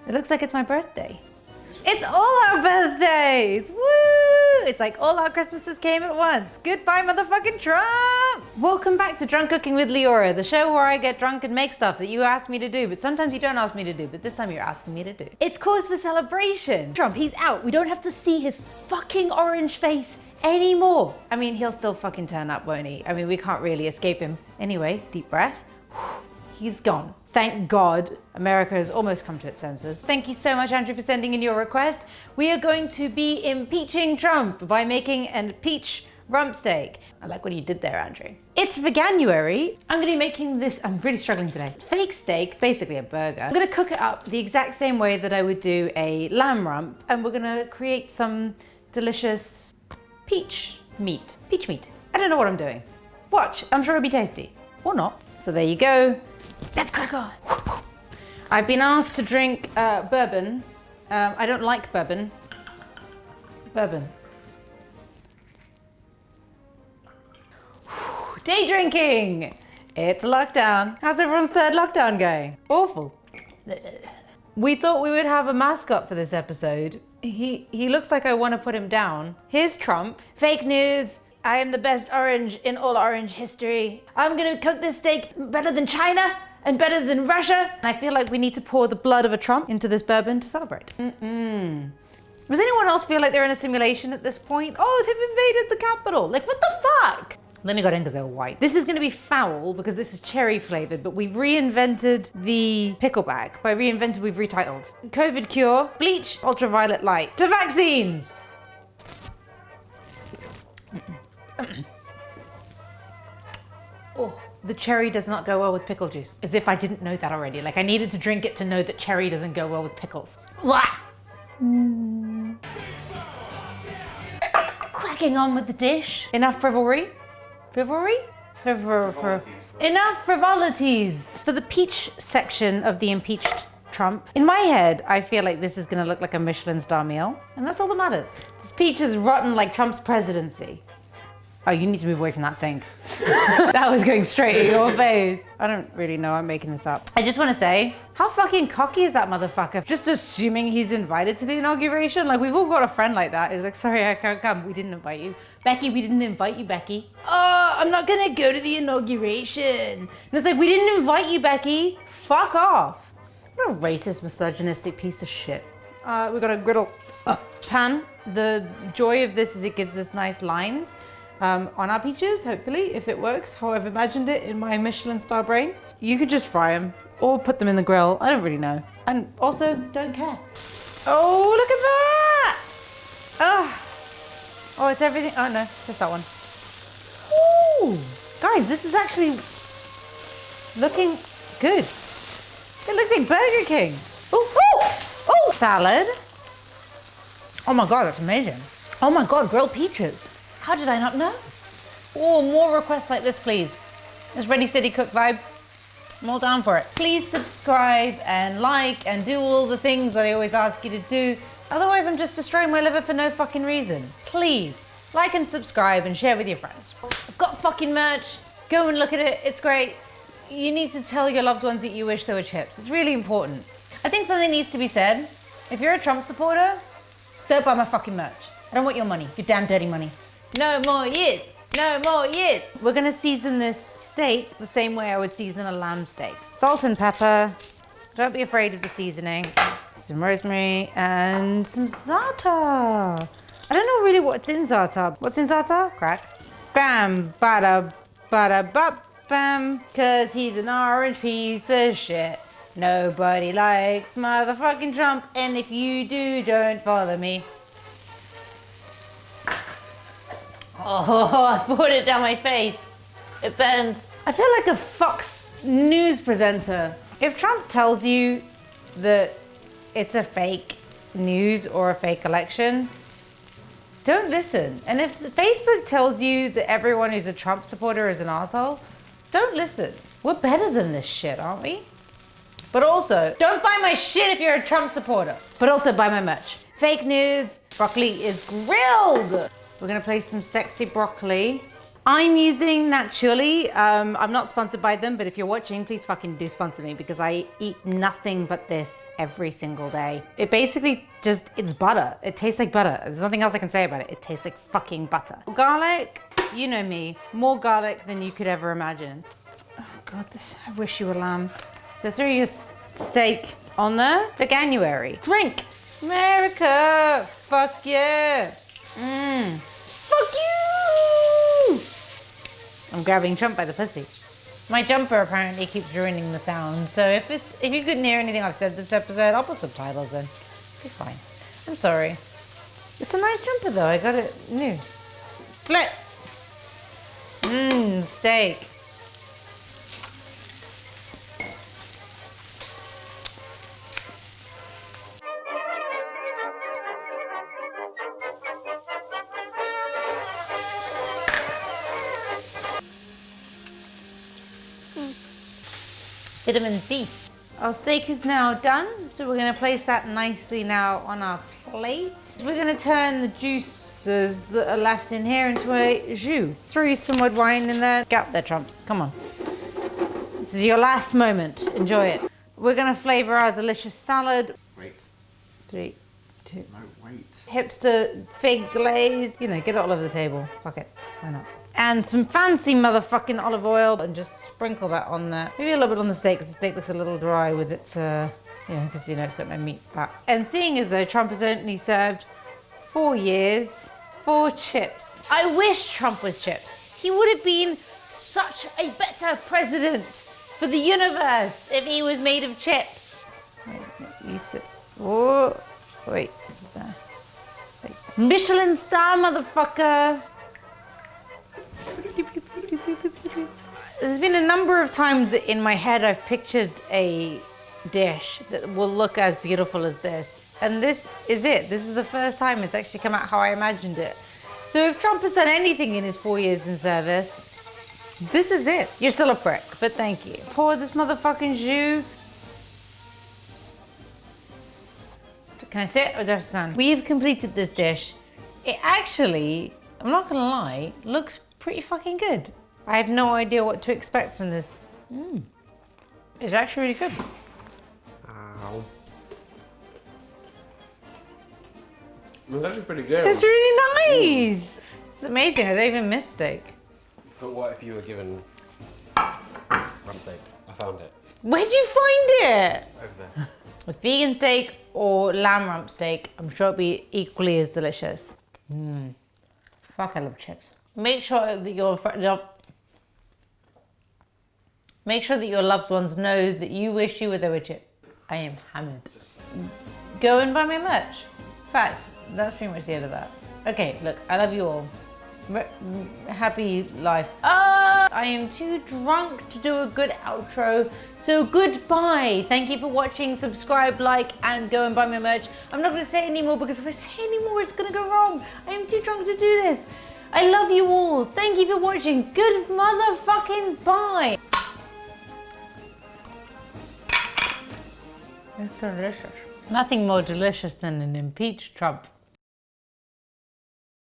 It looks like it's my birthday. It's all our birthdays! Woo! It's like all our Christmases came at once. Goodbye, motherfucking Trump! Welcome back to Drunk Cooking with Leora, the show where I get drunk and make stuff that you ask me to do, but sometimes you don't ask me to do, but this time you're asking me to do. It's cause for celebration. Trump, he's out. We don't have to see his fucking orange face anymore. I mean, he'll still fucking turn up, won't he? I mean, we can't really escape him. Anyway, deep breath. He's gone. Thank God, America has almost come to its senses. Thank you so much, Andrew, for sending in your request. We are going to be impeaching Trump by making an peach rump steak. I like what you did there, Andrew. It's Veganuary. I'm gonna be making this, I'm really struggling today. Fake steak, basically a burger. I'm gonna cook it up the exact same way that I would do a lamb rump, and we're gonna create some delicious peach meat. Peach meat. I don't know what I'm doing. Watch, I'm sure it'll be tasty. Or not. So there you go. Let's crack on. I've been asked to drink bourbon. I don't like bourbon. Bourbon. Day drinking. It's a lockdown. How's everyone's third lockdown going? Awful. We thought we would have a mascot for this episode. He looks like I want to put him down. Here's Trump. Fake news. I am the best orange in all orange history. I'm gonna cook this steak better than China and better than Russia. I feel like we need to pour the blood of a Trump into this bourbon to celebrate. Does anyone else feel like they're in a simulation at this point? Oh, they've invaded the Capitol. Like, what the fuck? Then we got in because they were white. This is gonna be foul because this is cherry flavored, but we've reinvented the pickle bag. By reinvented, we've retitled. COVID cure, bleach, ultraviolet light. To vaccines! Oh, the cherry does not go well with pickle juice. As if I didn't know that already. Like I needed to drink it to know that cherry doesn't go well with pickles. Cracking on with the dish. Enough frivolry? Frivolry? Enough frivolities. For the peach section of the impeached Trump, in my head, I feel like this is gonna look like a Michelin star meal. And that's all that matters. This peach is rotten like Trump's presidency. Oh, you need to move away from that sink. That was going straight at your face. I don't really know, I'm making this up. I just want to say, how fucking cocky is that motherfucker? Just assuming he's invited to the inauguration? Like, we've all got a friend like that. He's like, sorry, I can't come. We didn't invite you. Becky, we didn't invite you, Becky. Oh, I'm not gonna go to the inauguration. And it's like, we didn't invite you, Becky. Fuck off. What a racist, misogynistic piece of shit. We got a griddle pan. The joy of this is it gives us nice lines. On our peaches, hopefully, if it works how I've imagined it in my Michelin star brain. You could just fry them or put them in the grill. I don't really know. And also, don't care. Oh, look at that! Oh, it's everything. Oh no, just that one. Ooh, guys, this is actually looking good. It looks like Burger King. Oh, salad. Oh my God, that's amazing. Oh my God, grilled peaches. How did I not know? Oh, more requests like this, please. This Ready City Cook vibe. I'm all down for it. Please subscribe and like and do all the things that I always ask you to do. Otherwise, I'm just destroying my liver for no fucking reason. Please, like and subscribe and share with your friends. I've got fucking merch. Go and look at it. It's great. You need to tell your loved ones that you wish there were chips. It's really important. I think something needs to be said. If you're a Trump supporter, don't buy my fucking merch. I don't want your money, your damn dirty money. No more years, no more years. We're gonna season this steak the same way I would season a lamb steak. Salt and pepper. Don't be afraid of the seasoning. Some rosemary and some za'atar. I don't know really what's in za'atar. What's in za'atar? Crack. Bam, bada, bada, bop, bam. Cause he's an orange piece of shit. Nobody likes motherfucking Trump. And if you do, don't follow me. Oh, I poured it down my face. It burns. I feel like a Fox News presenter. If Trump tells you that it's a fake news or a fake election, don't listen. And if Facebook tells you that everyone who's a Trump supporter is an asshole, don't listen. We're better than this shit, aren't we? But also, don't buy my shit if you're a Trump supporter. But also buy my merch. Fake news, broccoli is grilled. We're gonna place some sexy broccoli I'm using Naturally. I'm not sponsored by them, but if you're watching, please fucking do sponsor me because I eat nothing but this every single day. It basically just, it's butter. It tastes like butter. There's nothing else I can say about it. It tastes like fucking butter. Garlic, you know me, more garlic than you could ever imagine. Oh God, I wish you were lamb. So throw your steak on there for January. Drink. America, fuck yeah. Fuck you. I'm grabbing Trump by the pussy. My jumper apparently keeps ruining the sound, so if you couldn't hear anything I've said this episode, I'll put subtitles in. Be fine. I'm sorry. It's a nice jumper though, I got it new. Flip. Steak. Vitamin C. Our steak is now done, so we're going to place that nicely now on our plate. We're going to turn the juices that are left in here into a jus. Throw some red wine in there. Get up there, Trump. Come on. This is your last moment. Enjoy it. We're going to flavor our delicious salad. Wait. 3, 2. No, wait. Hipster fig glaze. You know, get it all over the table. Fuck it. Why not? And some fancy motherfucking olive oil and just sprinkle that on there. Maybe a little bit on the steak because the steak looks a little dry with it, you know, because it's got no meat fat. And seeing as though Trump has only served 4 years, 4 chips. I wish Trump was chips. He would have been such a better president for the universe if he was made of chips. Wait, you sit. Oh, wait, sit there. Wait. Michelin star, motherfucker. There's been a number of times that in my head I've pictured a dish that will look as beautiful as this. And this is it. This is the first time it's actually come out how I imagined it. So if Trump has done anything in his 4 years in service, this is it. You're still a prick, but thank you. Pour this motherfucking jus. Can I sit or just stand? We've completed this dish. It actually, I'm not gonna lie, looks pretty fucking good. I have no idea what to expect from this. It's actually really good. Ow. It's actually pretty good. It's really nice. It's amazing. I don't even miss steak. But what if you were given rump steak? I found it. Where'd you find it? Over there. With vegan steak or lamb rump steak, I'm sure it'll be equally as delicious. Fuck, I love chips. Make sure that your loved ones know that you wish you were there with chip. I am hammered. Go and buy my merch. Fact, that's pretty much the end of that. Okay, look, I love you all. Happy life. I am too drunk to do a good outro, so goodbye. Thank you for watching. Subscribe, like, and go and buy my merch. I'm not going to say any more because if I say any more, it's going to go wrong. I am too drunk to do this. I love you all. Thank you for watching. Good motherfucking bye. It's delicious. Nothing more delicious than an impeached Trump.